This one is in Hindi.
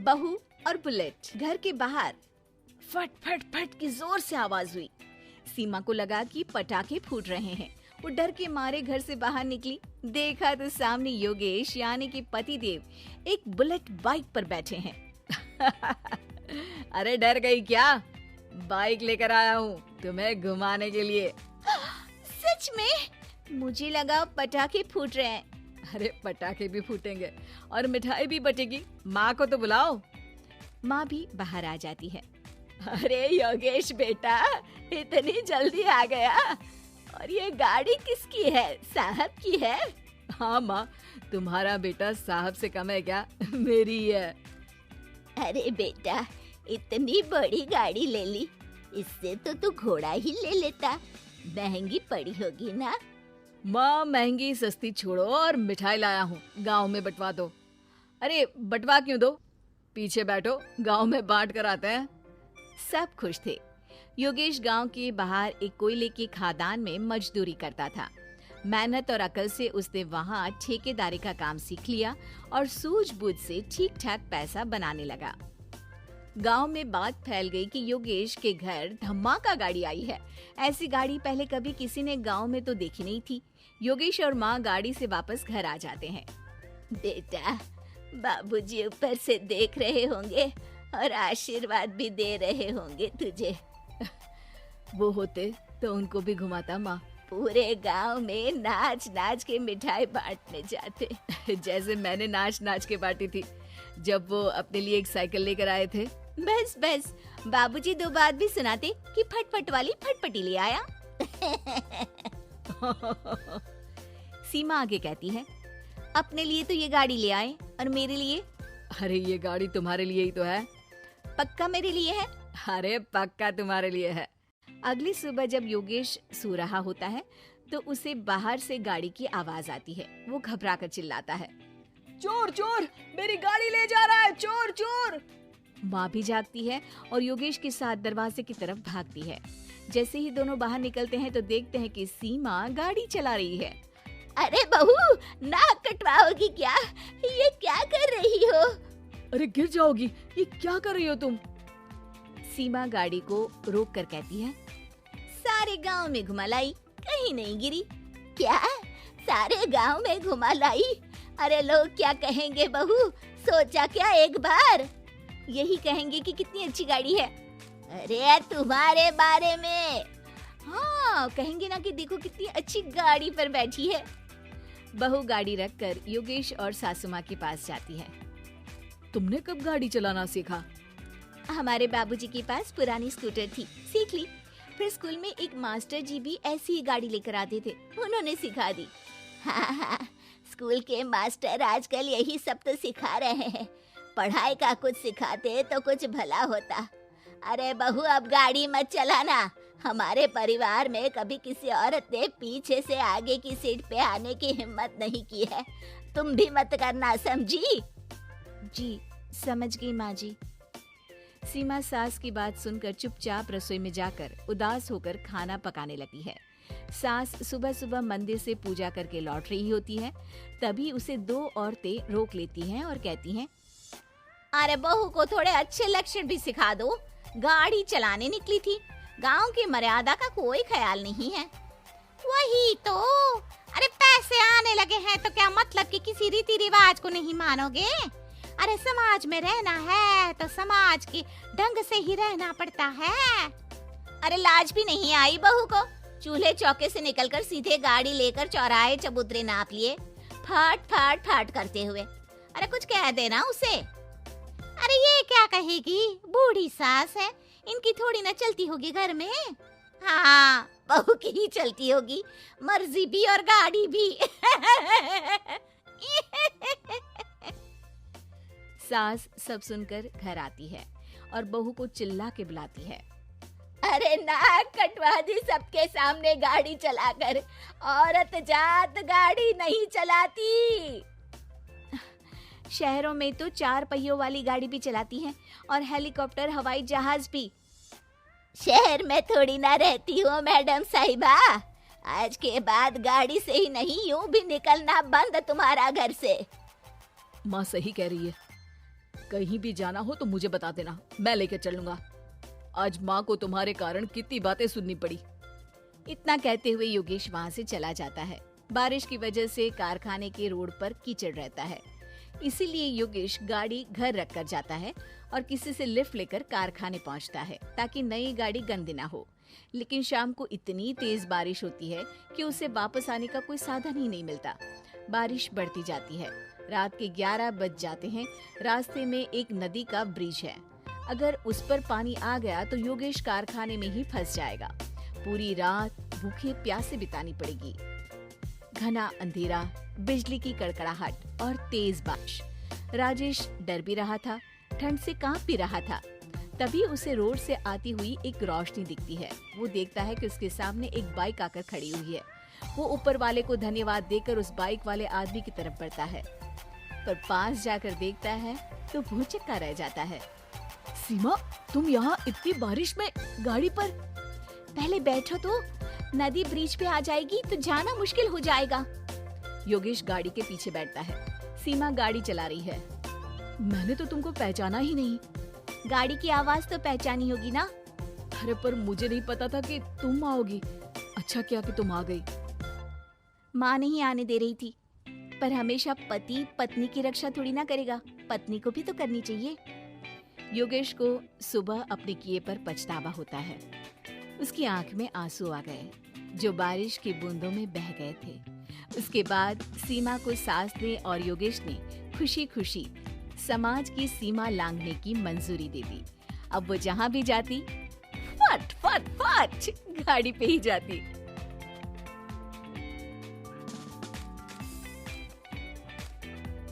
बहू और बुलेट। घर के बाहर फट फट फट की जोर से आवाज हुई। सीमा को लगा कि पटाखे फूट रहे हैं। वो डर के मारे घर से बाहर निकली। देखा तो सामने योगेश यानी कि पतिदेव एक बुलेट बाइक पर बैठे हैं। अरे डर गई क्या? बाइक लेकर आया हूँ तुम्हें घुमाने के लिए। सच में? मुझे लगा पटाखे फूट रहे हैं। अरे पटाखे भी फूटेंगे और मिठाई भी बटेगी। माँ को तो बुलाओ। माँ भी बाहर आ जाती है। अरे योगेश बेटा, इतनी जल्दी आ गया? और ये गाड़ी किसकी है? साहब की है? हाँ माँ, तुम्हारा बेटा साहब से कम है क्या? मेरी ही है। अरे बेटा, इतनी बड़ी गाड़ी ले ली, इससे तो तू घोड़ा ही ले लेता। महंगी पड़ी होगी ना? माँ महंगी सस्ती छोड़ो और मिठाई लाया हूँ, गांव में बंटवा दो। अरे बंटवा क्यों दो? पीछे बैठो, गांव में बांट कर आते हैं। सब खुश थे। योगेश गांव के बाहर एक कोयले की खदान में मजदूरी करता था। मेहनत और अकल से उसने वहां ठेकेदारी का काम सीख लिया और सूझबूझ से ठीक ठाक पैसा बनाने लगा। गांव में बात फैल गई कि योगेश के घर धमाका गाड़ी आई है। ऐसी गाड़ी पहले कभी किसी ने गांव में तो देखी नहीं थी। योगेश और माँ गाड़ी से वापस घर आ जाते हैं। बेटा, बाबूजी ऊपर से देख रहे होंगे और आशीर्वाद भी दे रहे होंगे तुझे। वो होते तो उनको भी घुमाता माँ। पूरे गांव में नाच नाच के मिठाई बांटने जाते। जैसे मैंने नाच नाच के बांटी थी जब वो अपने लिए एक साइकिल लेकर आए थे। बस बस, बाबूजी दो बात भी सुनाते कि फटफट वाली फटफटी ले आया। सीमा आगे कहती है, अपने लिए तो ये गाड़ी ले आए और मेरे लिए? अरे ये गाड़ी तुम्हारे लिए ही तो है। पक्का मेरे लिए है? अरे पक्का तुम्हारे लिए है। अगली सुबह जब योगेश सो रहा होता है तो उसे बाहर से गाड़ी की आवाज आती है। वो घबरा कर चिल्लाता है, चोर चोर, मेरी गाड़ी ले जा रहा है, चोर चोर। माँ भी जागती है और योगेश के साथ दरवाजे की तरफ भागती है। जैसे ही दोनों बाहर निकलते हैं तो देखते हैं कि सीमा गाड़ी चला रही है। अरे बहू, नाक कटवाओगी क्या? ये क्या कर रही हो? अरे गिर जाओगी, ये क्या कर रही हो तुम? सीमा गाड़ी को रोक कर कहती है, सारे गांव में घुमा लाई, कहीं नहीं गिरी। क्या? सारे गांव में घुमा लाई? अरे लोग क्या कहेंगे बहू? सोचा क्या एक बार? यही कहेंगे कि कितनी अच्छी गाड़ी है। अरे तुम्हारे बारे में। हाँ, कहेंगे ना कि देखो कितनी अच्छी गाड़ी पर बैठी है। बहू गाड़ी रखकर योगेश और सासू माँ के पास जाती है। तुमने कब गाड़ी चलाना सीखा? हमारे बाबूजी के पास पुरानी स्कूटर थी, सीख ली। फिर स्कूल में एक मास्टर जी भी ऐसी ही गाड़ी लेकर आते थे, उन्होंने सिखा दी। हाँ, स्कूल के मास्टर आजकल यही सब तो सिखा रहे हैं। पढ़ाई का कुछ सिखाते तो कुछ भला होता। अरे बहू, अब गाड़ी मत चलाना। हमारे परिवार में कभी किसी औरत ने पीछे से आगे की सीट पे आने की हिम्मत नहीं की है। तुम भी मत करना, समझी? जी समझ गई माँ जी। सीमा सास की बात सुनकर चुपचाप रसोई में जाकर उदास होकर खाना पकाने लगी है। सास सुबह सुबह मंदिर से पूजा करके लौट रही होती है। तभी उसे दो औरतें रोक लेती हैं और कहती हैं, अरे बहू को थोड़े अच्छे लक्षण भी सिखा दो। गाड़ी चलाने निकली थी, गांव की मर्यादा का कोई ख्याल नहीं है। वही तो। अरे पैसे आने लगे हैं तो क्या मतलब कि किसी रीति रिवाज को नहीं मानोगे? अरे समाज में रहना है तो समाज के ढंग से ही रहना पड़ता है। अरे लाज भी नहीं आई बहू को? चूल्हे चौके से निकलकर सीधे गाड़ी लेकर चौराहे चबूतरे नाप लिए, फट फट फट करते हुए। अरे कुछ कह देना उसे। अरे ये क्या कहेगी? बूढ़ी सास है, इनकी थोड़ी ना चलती होगी घर में। हाँ, बहू की ही चलती होगी, मर्जी भी और गाड़ी भी। सास सब सुनकर घर आती है और बहू को चिल्ला के बुलाती है, अरे नाक कटवा दी सबके सामने गाड़ी चलाकर। औरत जात गाड़ी नहीं चलाती। शहरों में तो 4 पहियों वाली गाड़ी भी चलाती हैं और हेलीकॉप्टर, हवाई जहाज भी। शहर में थोड़ी ना रहती हो मैडम साहिबा। आज के बाद गाड़ी से ही नहीं, यूं भी निकलना बंद तुम्हारा घर से। माँ सही कह रही है। कहीं भी जाना हो तो मुझे बता देना, मैं लेकर चलूंगा। आज माँ को तुम्हारे कारण कितनी बातें सुननी पड़ी। इतना कहते हुए योगेश वहाँ से चला जाता है। बारिश की वजह से कारखाने के रोड पर कीचड़ रहता है, इसीलिए योगेश गाड़ी घर रख कर जाता है और किसी से लिफ्ट लेकर कारखाने पहुँचता है ताकि नई गाड़ी गंदी ना हो। लेकिन शाम को इतनी तेज बारिश होती है कि उसे वापस आने का कोई साधन ही नहीं मिलता। बारिश बढ़ती जाती है, रात के 11 बज जाते हैं। रास्ते में एक नदी का ब्रिज है, अगर उस पर पानी आ गया तो योगेश कारखाने में ही फंस जाएगा। पूरी रात भूखे प्यासे बितानी पड़ेगी। घना अंधेरा, बिजली की कड़कड़ाहट और तेज बारिश। राजेश डर भी रहा था, ठंड से कांप भी रहा था। तभी उसे रोड से आती हुई एक रोशनी दिखती है। वो देखता है कि उसके सामने एक बाइक आकर खड़ी हुई है। वो ऊपर वाले को धन्यवाद देकर उस बाइक वाले आदमी की तरफ बढ़ता है, पर पास जाकर देखता है तो भौचक्का रह जाता है। सीमा, तुम यहाँ इतनी बारिश में गाड़ी पर? पहले बैठो तो, नदी ब्रिज पे आ जाएगी तो जाना मुश्किल हो जाएगा। योगेश गाड़ी के पीछे बैठता है। सीमा गाड़ी चला रही है। मैंने तो तुमको पहचाना ही नहीं। गाड़ी की आवाज तो पहचानी होगी ना? अरे पर मुझे नहीं पता था कि तुम आओगी। अच्छा किया कि तुम आ गई। माँ नहीं आने दे रही थी, पर हमेशा पति पत्नी की रक्षा थोड़ी ना करेगा, पत्नी को भी तो करनी चाहिए। योगेश को सुबह अपने किए पर पछतावा होता है। उसकी आंख में आंसू आ गए जो बारिश की बूंदों में बह गए थे। उसके बाद सीमा को सास ने और योगेश ने खुशी खुशी समाज की सीमा लांघने की मंजूरी दे दी। अब वो जहाँ भी जाती फट फट फट गाड़ी पे ही जाती।